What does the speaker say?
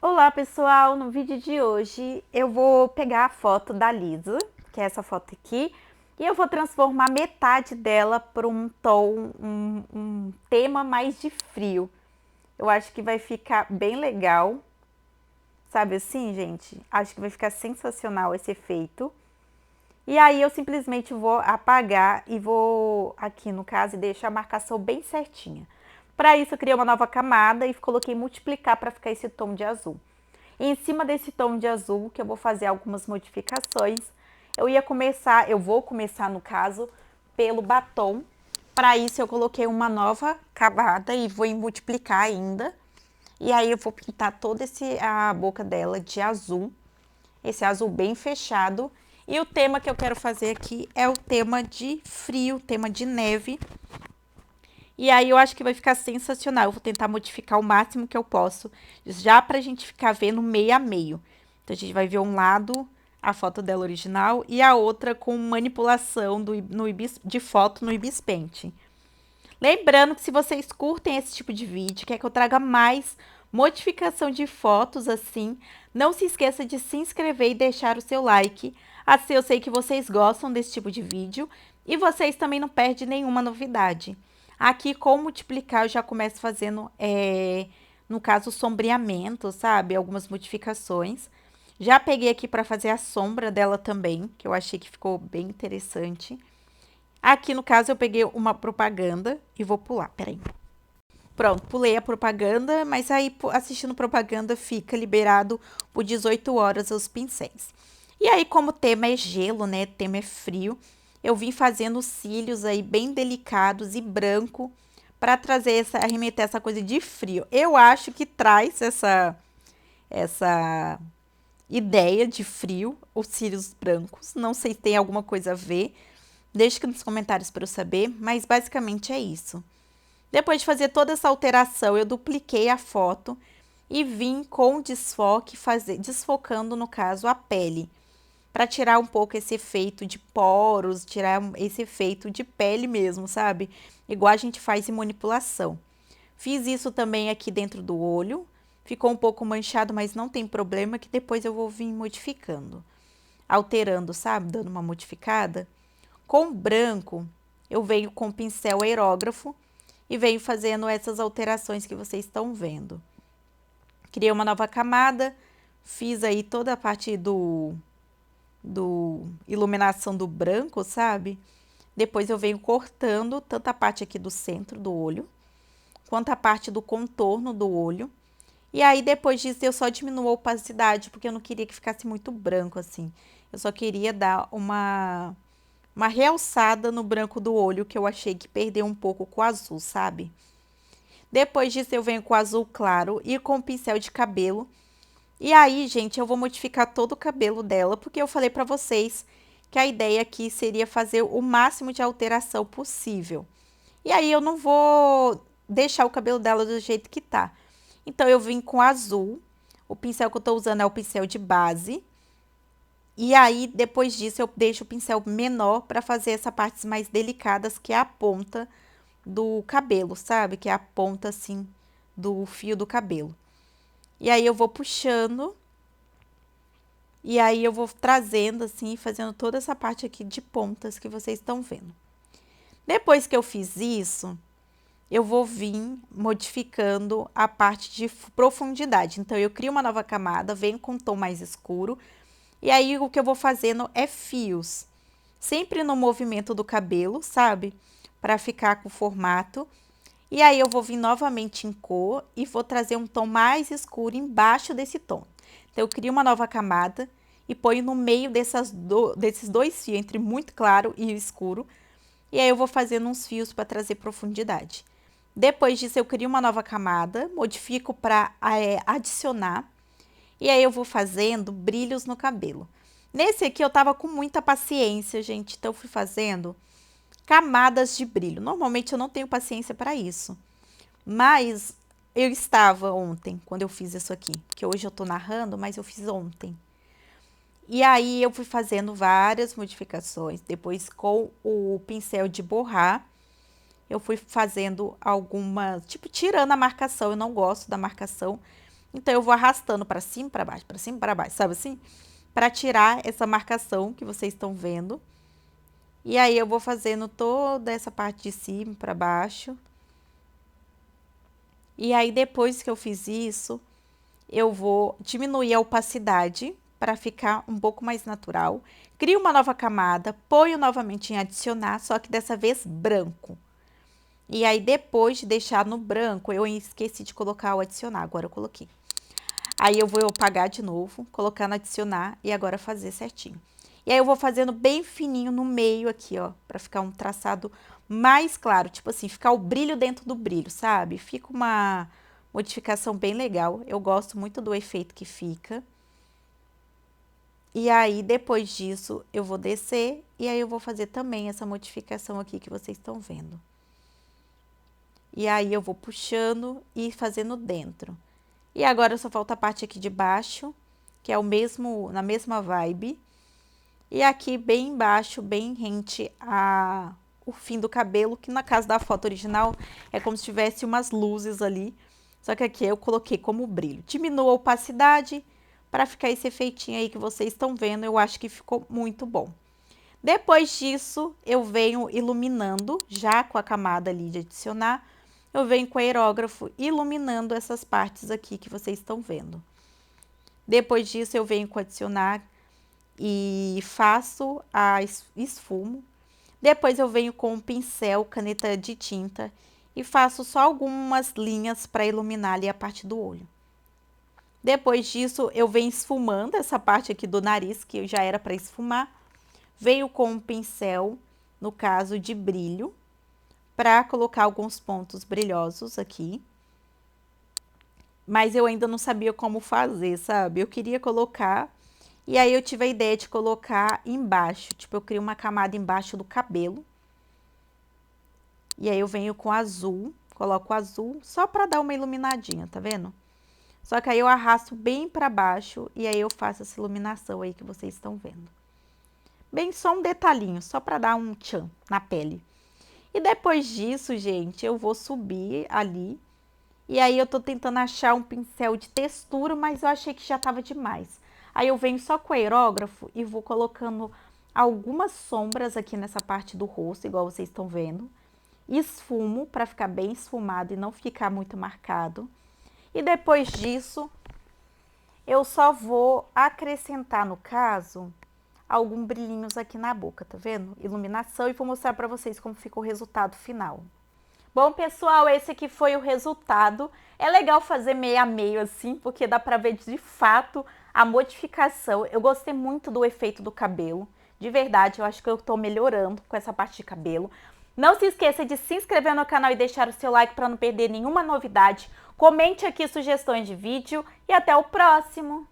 Olá pessoal, no vídeo de hoje eu vou pegar a foto da Lisa, que é essa foto aqui, e eu vou transformar metade dela para um tom, um tema mais de frio. Eu acho que vai ficar bem legal, sabe assim, gente? Acho que vai ficar sensacional esse efeito. E aí eu simplesmente vou apagar e vou aqui no caso e deixo a marcação bem certinha. Para isso eu criei uma nova camada e coloquei multiplicar para ficar esse tom de azul. E em cima desse tom de azul, que eu vou fazer algumas modificações, eu vou começar no caso, pelo batom. Para isso eu coloquei uma nova camada e vou multiplicar ainda. E aí eu vou pintar toda a boca dela de azul, esse azul bem fechado. E o tema que eu quero fazer aqui é o tema de frio, tema de neve. E aí eu acho que vai ficar sensacional. Eu vou tentar modificar o máximo que eu posso, já pra gente ficar vendo meio a meio. Então a gente vai ver um lado a foto dela original e a outra com manipulação de foto no Ibis Paint. Lembrando que se vocês curtem esse tipo de vídeo, quer que eu traga mais modificação de fotos assim, não se esqueça de se inscrever e deixar o seu like. Assim eu sei que vocês gostam desse tipo de vídeo e vocês também não perdem nenhuma novidade. Aqui com multiplicar eu já começo fazendo, no caso, sombreamento, sabe? Algumas modificações. Já peguei aqui para fazer a sombra dela também, que eu achei que ficou bem interessante. Aqui, no caso, eu peguei uma propaganda e vou pular, peraí. Pronto, pulei a propaganda, mas aí assistindo propaganda fica liberado por 18 horas os pincéis. E aí, como o tema é gelo, né, o tema é frio, eu vim fazendo cílios aí bem delicados e branco para trazer arremeter essa coisa de frio. Eu acho que traz essa ideia de frio, os cílios brancos. Não sei se tem alguma coisa a ver. Deixe aqui nos comentários para eu saber, mas basicamente é isso. Depois de fazer toda essa alteração, eu dupliquei a foto e vim com desfoque, desfocando, no caso, a pele. Para tirar um pouco esse efeito de poros, tirar esse efeito de pele mesmo, sabe? Igual a gente faz em manipulação. Fiz isso também aqui dentro do olho. Ficou um pouco manchado, mas não tem problema, que depois eu vou vir modificando. Alterando, sabe? Dando uma modificada. Com branco, eu venho com pincel aerógrafo e venho fazendo essas alterações que vocês estão vendo. Criei uma nova camada, fiz aí toda a parte do iluminação do branco, sabe? Depois eu venho cortando tanto a parte aqui do centro do olho, quanto a parte do contorno do olho. E aí, depois disso, eu só diminuo a opacidade, porque eu não queria que ficasse muito branco, assim. Eu só queria dar uma realçada no branco do olho, que eu achei que perdeu um pouco com o azul, sabe? Depois disso, eu venho com o azul claro e com o pincel de cabelo. E aí, gente, eu vou modificar todo o cabelo dela, porque eu falei pra vocês que a ideia aqui seria fazer o máximo de alteração possível. E aí, eu não vou deixar o cabelo dela do jeito que tá. Então, eu vim com azul. O pincel que eu tô usando é o pincel de base. E aí, depois disso, eu deixo o pincel menor para fazer essas partes mais delicadas, que é a ponta do cabelo, sabe? Que é a ponta, assim, do fio do cabelo. E aí, eu vou puxando. E aí, eu vou trazendo, assim, fazendo toda essa parte aqui de pontas que vocês estão vendo. Depois que eu fiz isso, eu vou vir modificando a parte de profundidade. Então, eu crio uma nova camada, venho com um tom mais escuro. E aí, o que eu vou fazendo é fios. Sempre no movimento do cabelo, sabe? Para ficar com o formato. E aí, eu vou vir novamente em cor e vou trazer um tom mais escuro embaixo desse tom. Então, eu crio uma nova camada e ponho no meio desses dois fios, entre muito claro e escuro. E aí, eu vou fazendo uns fios para trazer profundidade. Depois disso, eu crio uma nova camada, modifico para adicionar. E aí, eu vou fazendo brilhos no cabelo. Nesse aqui, eu tava com muita paciência, gente. Então, eu fui fazendo camadas de brilho. Normalmente, eu não tenho paciência para isso. Mas, eu estava ontem, quando eu fiz isso aqui. Que hoje eu tô narrando, mas eu fiz ontem. E aí, eu fui fazendo várias modificações. Depois, com o pincel de borrar, eu fui fazendo algumas... Tipo, tirando a marcação. Eu não gosto da marcação. Então, eu vou arrastando para cima, para cima, para baixo, sabe assim? Para tirar essa marcação que vocês estão vendo. E aí, eu vou fazendo toda essa parte de cima para baixo. E aí, depois que eu fiz isso, eu vou diminuir a opacidade para ficar um pouco mais natural. Crio uma nova camada, ponho novamente em adicionar, só que dessa vez branco. E aí, depois de deixar no branco, eu esqueci de colocar o adicionar, agora eu coloquei. Aí, eu vou apagar de novo, colocar no adicionar e agora fazer certinho. E aí, eu vou fazendo bem fininho no meio aqui, ó, pra ficar um traçado mais claro. Tipo assim, ficar o brilho dentro do brilho, sabe? Fica uma modificação bem legal. Eu gosto muito do efeito que fica. E aí, depois disso, eu vou descer e aí eu vou fazer também essa modificação aqui que vocês estão vendo. E aí, eu vou puxando e fazendo dentro. E agora, só falta a parte aqui de baixo, que é na mesma vibe. E aqui, bem embaixo, bem rente o fim do cabelo, que na casa da foto original é como se tivesse umas luzes ali. Só que aqui eu coloquei como brilho. Diminuo a opacidade para ficar esse efeitinho aí que vocês estão vendo. Eu acho que ficou muito bom. Depois disso, eu venho iluminando, já com a camada ali de adicionar. Eu venho com o aerógrafo iluminando essas partes aqui que vocês estão vendo. Depois disso, eu venho com adicionar e faço a esfumo. Depois eu venho com um pincel, caneta de tinta e faço só algumas linhas para iluminar ali a parte do olho. Depois disso, eu venho esfumando essa parte aqui do nariz, que já era para esfumar. Venho com um pincel, no caso de brilho, para colocar alguns pontos brilhosos aqui. Mas eu ainda não sabia como fazer, sabe? Eu queria colocar, e aí eu tive a ideia de colocar embaixo. Tipo, eu crio uma camada embaixo do cabelo. E aí eu venho com azul, coloco azul, só para dar uma iluminadinha, tá vendo? Só que aí eu arrasto bem para baixo e aí eu faço essa iluminação aí que vocês estão vendo. Bem, só um detalhinho, só para dar um tchan na pele. E depois disso, gente, eu vou subir ali. E aí eu tô tentando achar um pincel de textura, mas eu achei que já tava demais. Aí eu venho só com o aerógrafo e vou colocando algumas sombras aqui nessa parte do rosto, igual vocês estão vendo. Esfumo para ficar bem esfumado e não ficar muito marcado. E depois disso, eu só vou acrescentar, no caso, alguns brilhinhos aqui na boca, tá vendo? Iluminação, e vou mostrar pra vocês como ficou o resultado final. Bom, pessoal, esse aqui foi o resultado. É legal fazer meio a meio assim, porque dá pra ver de fato a modificação. Eu gostei muito do efeito do cabelo. De verdade, eu acho que eu tô melhorando com essa parte de cabelo. Não se esqueça de se inscrever no canal e deixar o seu like para não perder nenhuma novidade. Comente aqui sugestões de vídeo e até o próximo!